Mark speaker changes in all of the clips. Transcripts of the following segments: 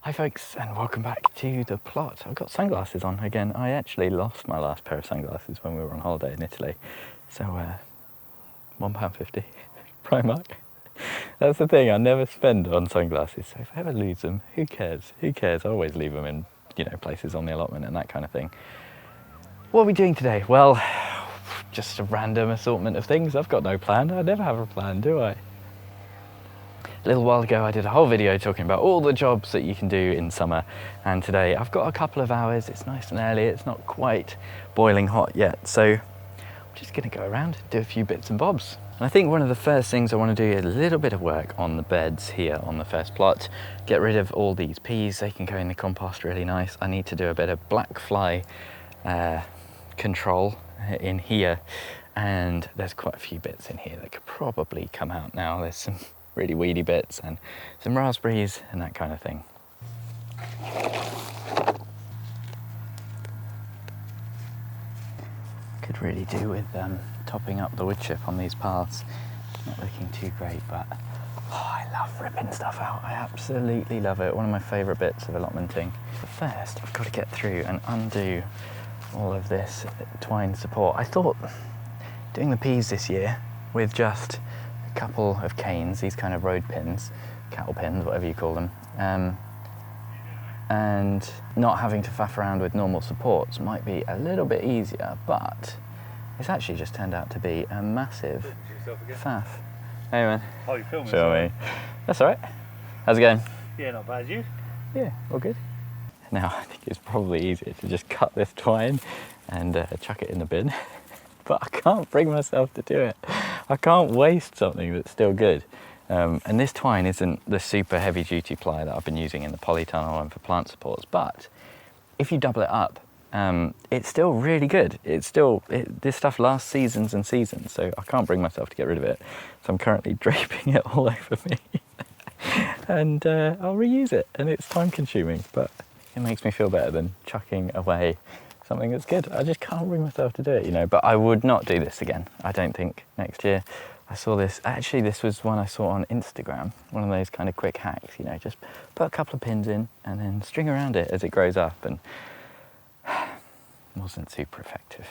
Speaker 1: Hi folks, and welcome back to the plot. I've got sunglasses on again. I actually lost my last pair of sunglasses when we were on holiday in Italy. So £1.50 Primark. That's the thing, I never spend on sunglasses. So if I ever lose them, who cares? Who cares? I always leave them in, places on the allotment and that kind of thing. What are we doing today? Well, just a random assortment of things. I've got no plan. I never have a plan, do I? A little while ago I did a whole video talking about all the jobs that you can do in summer, and today I've got a couple of hours. It's nice and early, it's not quite boiling hot yet, so I'm just going to go around and do a few bits and bobs. And I think one of the first things I want to do is a little bit of work on the beds here on the first plot. Get rid of all these peas, they can go in the compost really nice. I need to do a bit of black fly control in here, and there's quite a few bits in here that could probably come out now. There's some really weedy bits and some raspberries and that kind of thing. Could really do with topping up the wood chip on these paths. Not looking too great, but I love ripping stuff out. I absolutely love it. One of my favourite bits of allotmenting. But first, I've got to get through and undo all of this twine support. I thought doing the peas this year with just a couple of canes, these kind of road pins, cattle pins, whatever you call them, and not having to faff around with normal supports might be a little bit easier, but it's actually just turned out to be a massive faff. Hey man.
Speaker 2: Oh, you're filming?
Speaker 1: Show me. That's alright. How's it going?
Speaker 2: Yeah, not bad. You?
Speaker 1: Yeah, all good. Now, I think it's probably easier to just cut this twine and chuck it in the bin, but I can't bring myself to do it. I can't waste something that's still good. And this twine isn't the super heavy duty ply that I've been using in the polytunnel and for plant supports, but if you double it up, it's still really good. This stuff lasts seasons and seasons, so I can't bring myself to get rid of it. So I'm currently draping it all over me and I'll reuse it, and it's time consuming, but it makes me feel better than chucking away something that's good. I just can't bring myself to do it, but I would not do this again, I don't think, next year. I saw this, actually this was one I saw on Instagram, one of those kind of quick hacks, just put a couple of pins in and then string around it as it grows up, and wasn't super effective.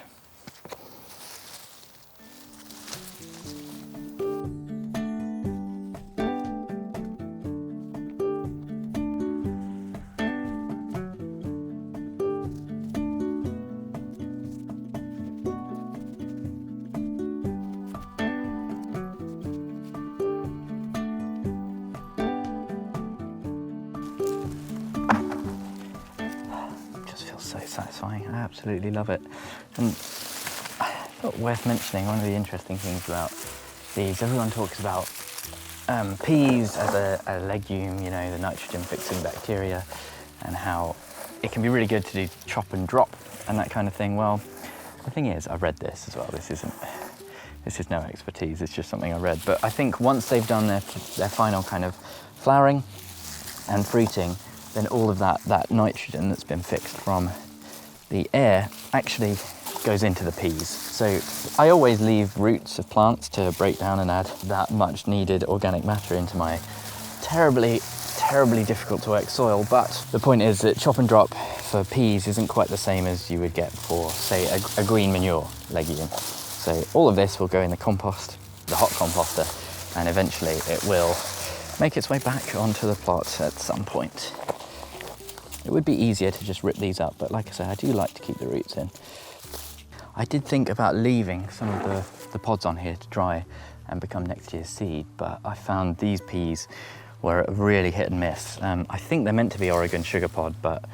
Speaker 1: So satisfying. I absolutely love it. And I thought worth mentioning, one of the interesting things about these, everyone talks about peas as a legume, the nitrogen fixing bacteria, and how it can be really good to do chop and drop and that kind of thing. Well, the thing is, I read this as well. This is no expertise, it's just something I read. But I think once they've done their final kind of flowering and fruiting, then all of that nitrogen that's been fixed from the air actually goes into the peas. So I always leave roots of plants to break down and add that much needed organic matter into my terribly, terribly difficult to work soil. But the point is that chop and drop for peas isn't quite the same as you would get for, say, a green manure legume. So all of this will go in the compost, the hot composter, and eventually it will make its way back onto the plot at some point. It would be easier to just rip these up, but like I said, I do like to keep the roots in. I did think about leaving some of the pods on here to dry and become next year's seed, but I found these peas were really hit and miss. I think they're meant to be Oregon sugar pod, but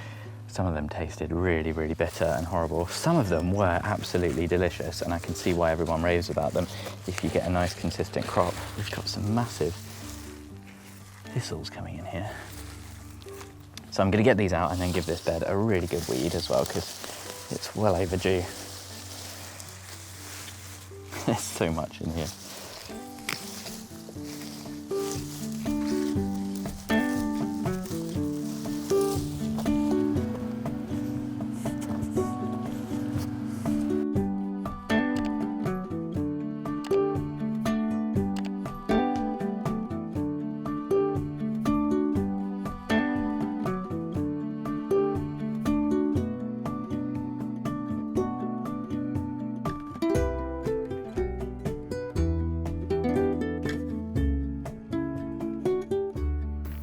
Speaker 1: some of them tasted really, really bitter and horrible. Some of them were absolutely delicious, and I can see why everyone raves about them if you get a nice consistent crop. We've got some massive thistles coming in here. So I'm going to get these out and then give this bed a really good weed as well, because it's well overdue. There's so much in here.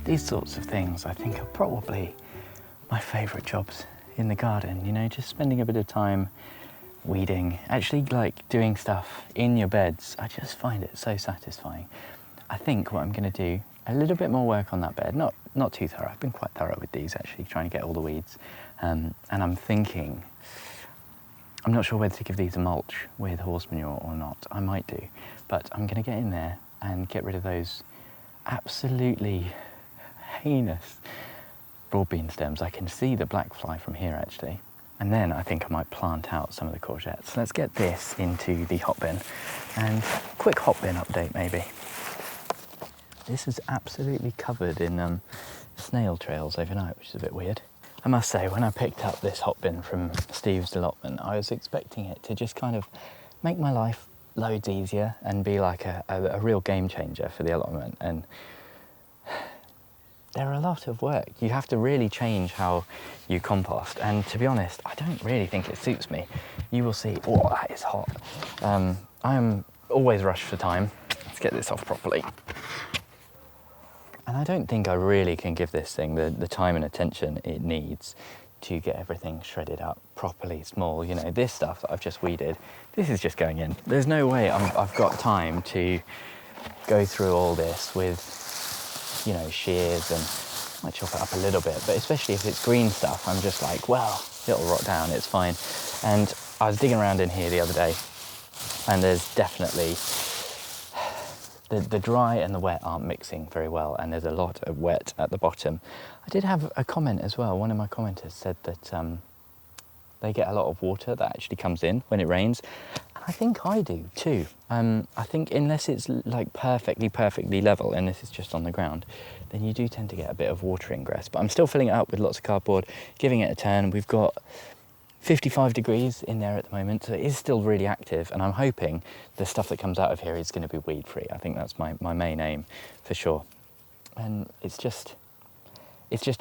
Speaker 1: these sorts of things I think are probably my favourite jobs in the garden, you know, just spending a bit of time weeding, actually like doing stuff in your beds. I just find it so satisfying. I think what I'm going to do, a little bit more work on that bed, not too thorough. I've been quite thorough with these actually, trying to get all the weeds. And I'm thinking, I'm not sure whether to give these a mulch with horse manure or not. I might do, but I'm going to get in there and get rid of those absolutely heinous broadbean stems. I can see the black fly from here actually. And then I think I might plant out some of the courgettes. Let's get this into the hot bin, and quick hot bin update maybe. This is absolutely covered in snail trails overnight, which is a bit weird. I must say, when I picked up this hot bin from Steve's Allotment, I was expecting it to just kind of make my life loads easier and be like a real game changer for the allotment. And they're a lot of work. You have to really change how you compost. And to be honest, I don't really think it suits me. You will see, oh, that is hot. I am always rushed for time. Let's get this off properly. And I don't think I really can give this thing the time and attention it needs to get everything shredded up properly small. You know, this stuff that I've just weeded, this is just going in. There's no way I've got time to go through all this with, you know, shears, and I might chop it up a little bit, but especially if it's green stuff, I'm just like, well, it'll rot down, it's fine. And I was digging around in here the other day, and there's definitely, the dry and the wet aren't mixing very well, and there's a lot of wet at the bottom. I did have a comment as well. One of my commenters said that they get a lot of water that actually comes in when it rains. I think I do too. I think unless it's like perfectly level and this is just on the ground, then you do tend to get a bit of water ingress. But I'm still filling it up with lots of cardboard, giving it a turn. We've got 55 degrees in there at the moment, so it is still really active, and I'm hoping the stuff that comes out of here is going to be weed free. I think that's my main aim for sure. And it's just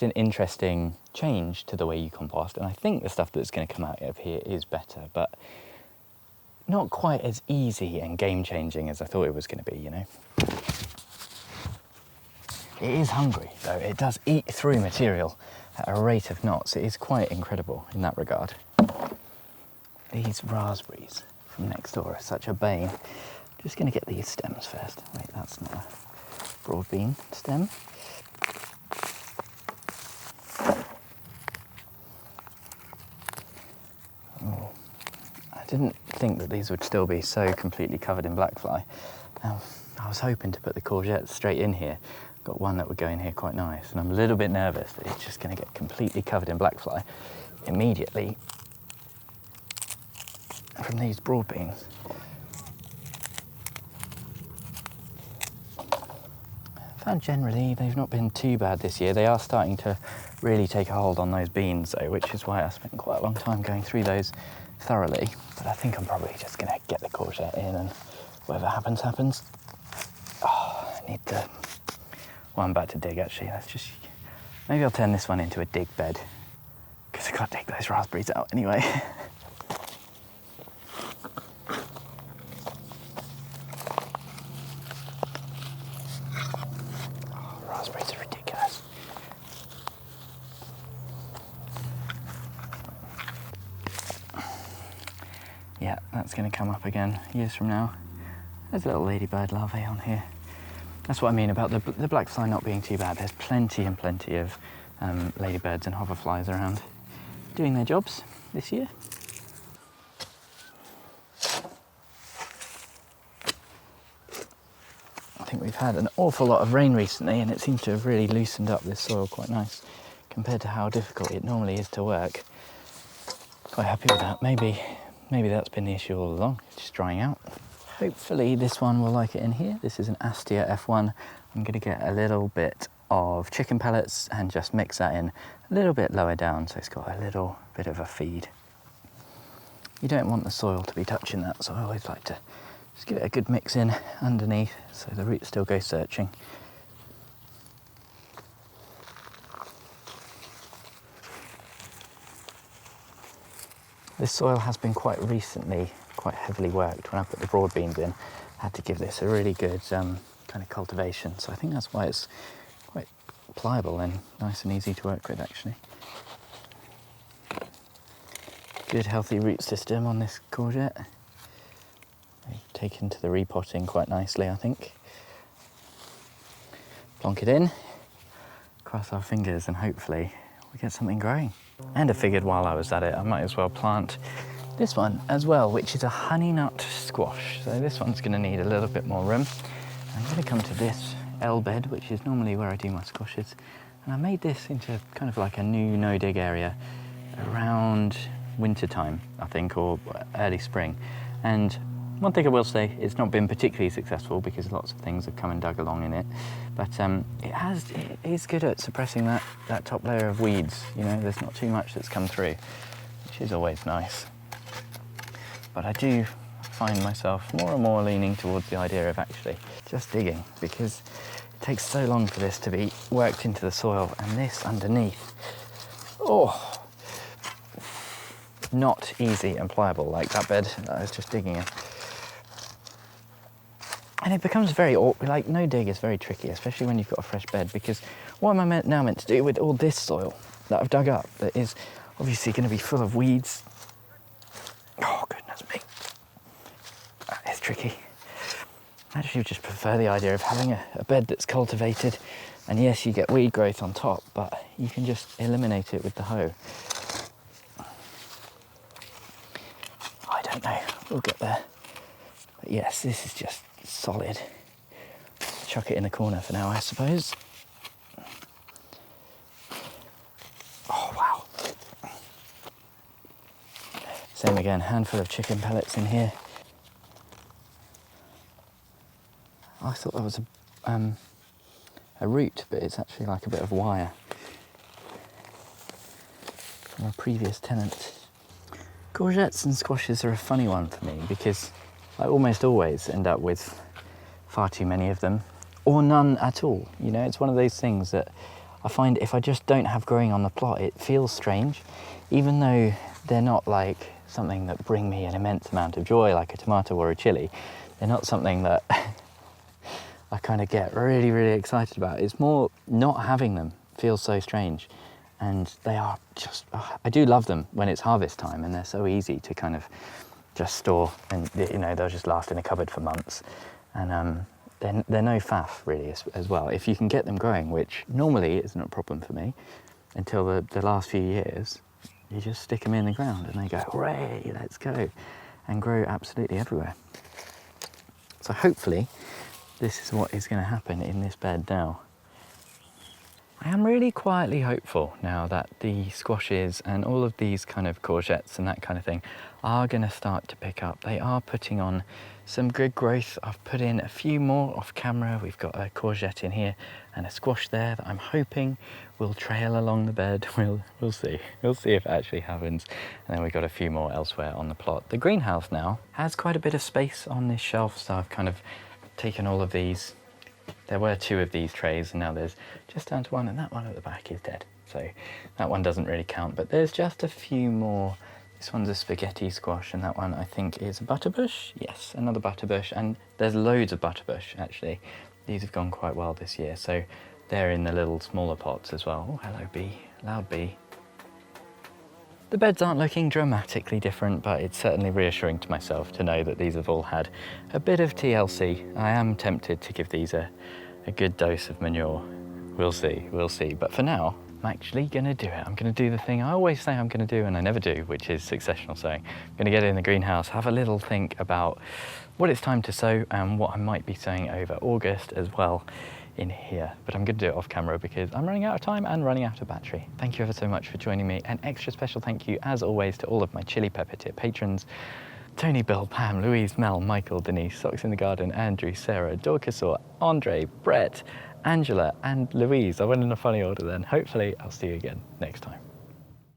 Speaker 1: an interesting change to the way you compost, and I think the stuff that's going to come out of here is better, but not quite as easy and game-changing as I thought it was going to be, you know. It is hungry, though. It does eat through material at a rate of knots. It is quite incredible in that regard. These raspberries from next door are such a bane. Just going to get these stems first. Wait, that's not a broadbean stem. Oh. I didn't think that these would still be so completely covered in blackfly. I was hoping to put the courgettes straight in here. Got one that would go in here quite nice, and I'm a little bit nervous that it's just going to get completely covered in blackfly immediately from these broadbeans. I found generally they've not been too bad this year. They are starting to really take a hold on those beans though, which is why I spent quite a long time going through those thoroughly. But I think I'm probably just going to get the courgette in, and whatever happens, happens. Oh, I need to... Well, I'm about to dig actually. Maybe I'll turn this one into a dig bed, because I've got to dig those raspberries out anyway. Oh, raspberries are ridiculous. Yeah, that's going to come up again years from now. There's a little ladybird larvae on here. That's what I mean about the black fly not being too bad. There's plenty and plenty of ladybirds and hoverflies around doing their jobs this year. I think we've had an awful lot of rain recently, and it seems to have really loosened up this soil quite nice compared to how difficult it normally is to work. Quite happy with that. Maybe that's been the issue all along. It's just drying out. Hopefully this one will like it in here. This is an Astia F1. I'm going to get a little bit of chicken pellets and just mix that in a little bit lower down, so it's got a little bit of a feed. You don't want the soil to be touching that, so I always like to just give it a good mix in underneath so the roots still go searching. This soil has been quite heavily worked. When I put the broad beans in, I had to give this a really good kind of cultivation. So I think that's why it's pliable and nice and easy to work with, actually. Good healthy root system on this courgette. They've taken to the repotting quite nicely, I think. Plonk it in, cross our fingers, and hopefully we get something growing. And I figured while I was at it, I might as well plant this one as well, which is a honey nut squash. So this one's going to need a little bit more room. I'm going to come to this L bed, which is normally where I do my squashes, and I made this into kind of like a new no-dig area around winter time, I think, or early spring. And one thing I will say, it's not been particularly successful because lots of things have come and dug along in it, but it is good at suppressing that top layer of weeds. You know, there's not too much that's come through, which is always nice. But I do find myself more and more leaning towards the idea of actually just digging, because it takes so long for this to be worked into the soil, and this underneath, oh, not easy and pliable like that bed that I was just digging in. And it becomes very awkward, like no dig is very tricky, especially when you've got a fresh bed, because what am I now meant to do with all this soil that I've dug up that is obviously going to be full of weeds? Oh, goodness me. That is tricky. I actually just prefer the idea of having a bed that's cultivated, and yes, you get weed growth on top, but you can just eliminate it with the hoe. I don't know, we'll get there. But yes, this is just solid. Chuck it in the corner for now, I suppose. Oh, wow. Same again, handful of chicken pellets in here. I thought that was a root, but it's actually like a bit of wire from a previous tenant. Courgettes and squashes are a funny one for me because I almost always end up with far too many of them, or none at all. You know, it's one of those things that I find if I just don't have growing on the plot, it feels strange, even though they're not like something that bring me an immense amount of joy like a tomato or a chilli. They're not something that I kind of get really, really excited about. It's more not having them feels so strange. And they are just, I do love them when it's harvest time, and they're so easy to kind of just store, and you know, they'll just last in a cupboard for months. And they're no faff really as well. If you can get them growing, which normally isn't a problem for me, until the last few years, you just stick them in the ground and they go, hooray, let's go, and grow absolutely everywhere. So hopefully this is what is going to happen in this bed now. I am really quietly hopeful now that the squashes and all of these kind of courgettes and that kind of thing are going to start to pick up. They are putting on some good growth. I've put in a few more off camera. We've got a courgette in here and a squash there that I'm hoping will trail along the bed. We'll see. We'll see if it actually happens. And then we've got a few more elsewhere on the plot. The greenhouse now has quite a bit of space on this shelf, so I've kind of taken all of these. There were 2 of these trays and now there's just down to 1, and that one at the back is dead. So that one doesn't really count, but there's just a few more. This one's a spaghetti squash, and that one I think is a butterbush. Yes, another butterbush, and there's loads of butterbush actually. These have gone quite well this year, so they're in the little smaller pots as well. Oh, hello bee, loud bee. The beds aren't looking dramatically different, but it's certainly reassuring to myself to know that these have all had a bit of TLC. I am tempted to give these a good dose of manure. We'll see, but for now, I'm actually going to do it. I'm going to do the thing I always say I'm going to do and I never do, which is successional sowing. I'm going to get it in the greenhouse, have a little think about what it's time to sow and what I might be sowing over August as well in here. But I'm going to do it off camera because I'm running out of time and running out of battery. Thank you ever so much for joining me. An extra special thank you, as always, to all of my Chili Pepper Tip patrons. Tony, Bill, Pam, Louise, Mel, Michael, Denise, Socks in the Garden, Andrew, Sarah, Dorcasor, Andre, Brett, Angela and Louise. I went in a funny order then. Hopefully I'll see you again next time.